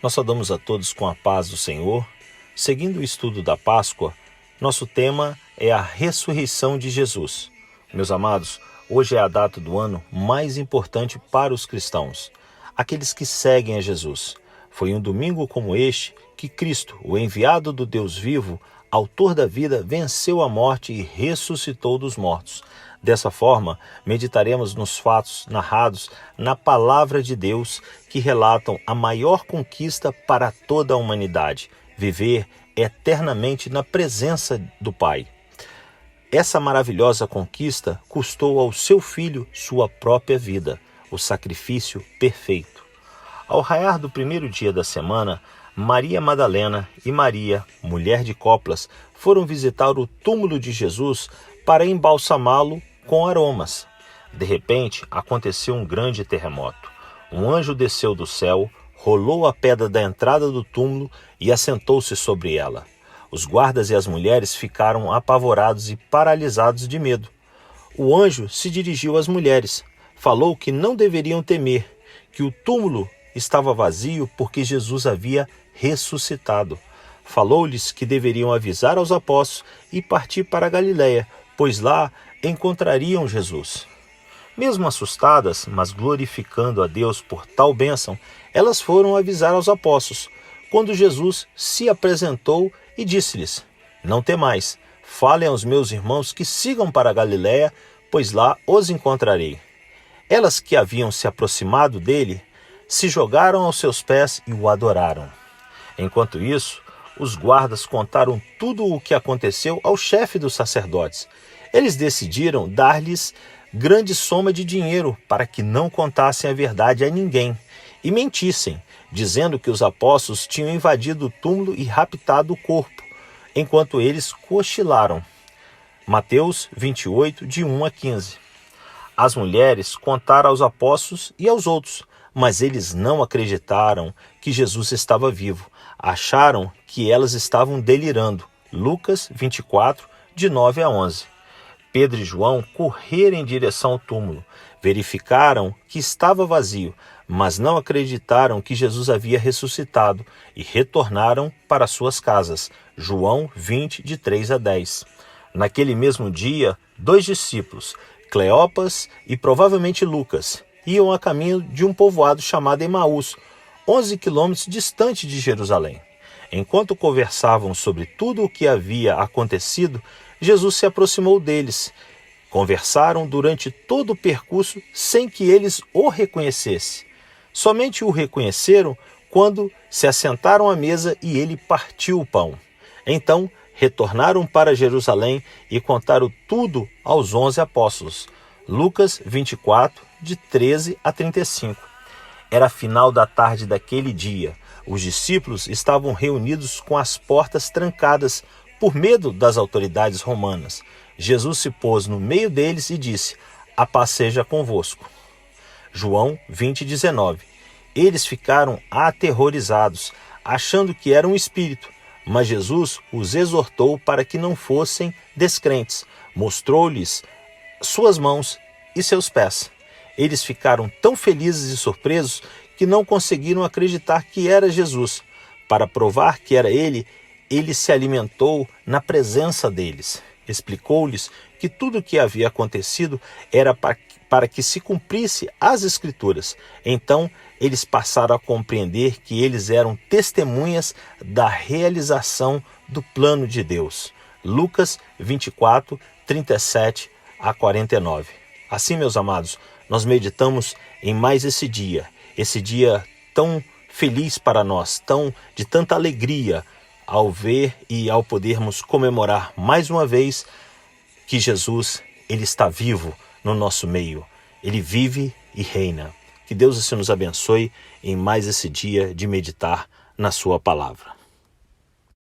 Nós saudamos a todos com a paz do Senhor. Seguindo o estudo da Páscoa, nosso tema é a ressurreição de Jesus. Meus amados, hoje é a data do ano mais importante para os cristãos, aqueles que seguem a Jesus. Foi um domingo como este que Cristo, o enviado do Deus vivo, autor da vida, venceu a morte e ressuscitou dos mortos. Dessa forma, meditaremos nos fatos narrados na Palavra de Deus que relatam a maior conquista para toda a humanidade: viver eternamente na presença do Pai. Essa maravilhosa conquista custou ao seu Filho sua própria vida, o sacrifício perfeito. Ao raiar do primeiro dia da semana, Maria Madalena e Maria, mulher de Coplas, foram visitar o túmulo de Jesus para embalsamá-lo com aromas. De repente, aconteceu um grande terremoto. Um anjo desceu do céu, rolou a pedra da entrada do túmulo e assentou-se sobre ela. Os guardas e as mulheres ficaram apavorados e paralisados de medo. O anjo se dirigiu às mulheres, falou que não deveriam temer, que o túmulo estava vazio porque Jesus havia ressuscitado. Falou-lhes que deveriam avisar aos apóstolos e partir para a Galiléia, pois lá encontrariam Jesus. Mesmo assustadas, mas glorificando a Deus por tal bênção, elas foram avisar aos apóstolos, quando Jesus se apresentou e disse-lhes: "Não temais, falem aos meus irmãos que sigam para a Galiléia, pois lá os encontrarei." Elas que haviam se aproximado dele, se jogaram aos seus pés e o adoraram. Enquanto isso, os guardas contaram tudo o que aconteceu ao chefe dos sacerdotes. Eles decidiram dar-lhes grande soma de dinheiro para que não contassem a verdade a ninguém e mentissem, dizendo que os apóstolos tinham invadido o túmulo e raptado o corpo, enquanto eles cochilaram. Mateus 28, de 1 a 15. As mulheres contaram aos apóstolos e aos outros, mas eles não acreditaram que Jesus estava vivo. Acharam que elas estavam delirando. Lucas 24, de 9 a 11. Pedro e João correram em direção ao túmulo. Verificaram que estava vazio, mas não acreditaram que Jesus havia ressuscitado e retornaram para suas casas. João 20, de 3 a 10. Naquele mesmo dia, 2 discípulos, Cleopas e provavelmente Lucas, iam a caminho de um povoado chamado Emaús, 11 quilômetros distante de Jerusalém. Enquanto conversavam sobre tudo o que havia acontecido, Jesus se aproximou deles. Conversaram durante todo o percurso sem que eles o reconhecessem. Somente o reconheceram quando se assentaram à mesa e ele partiu o pão. Então, retornaram para Jerusalém e contaram tudo aos 11 apóstolos. Lucas 24, de 13 a 35. Era final da tarde daquele dia. Os discípulos estavam reunidos com as portas trancadas por medo das autoridades romanas. Jesus se pôs no meio deles e disse: "A paz seja convosco." João 20, 19. Eles ficaram aterrorizados, achando que era um espírito, mas Jesus os exortou para que não fossem descrentes. Mostrou-lhes suas mãos e seus pés. Eles ficaram tão felizes e surpresos que não conseguiram acreditar que era Jesus. Para provar que era ele se alimentou na presença deles. Explicou-lhes que tudo o que havia acontecido era para que se cumprisse as Escrituras. Então, eles passaram a compreender que eles eram testemunhas da realização do plano de Deus. Lucas 24, 37 a 49. Assim, meus amados, nós meditamos em mais esse dia tão feliz para nós, de tanta alegria, ao ver e ao podermos comemorar mais uma vez que Jesus, ele está vivo no nosso meio. Ele vive e reina. Que Deus assim nos abençoe em mais esse dia de meditar na sua palavra.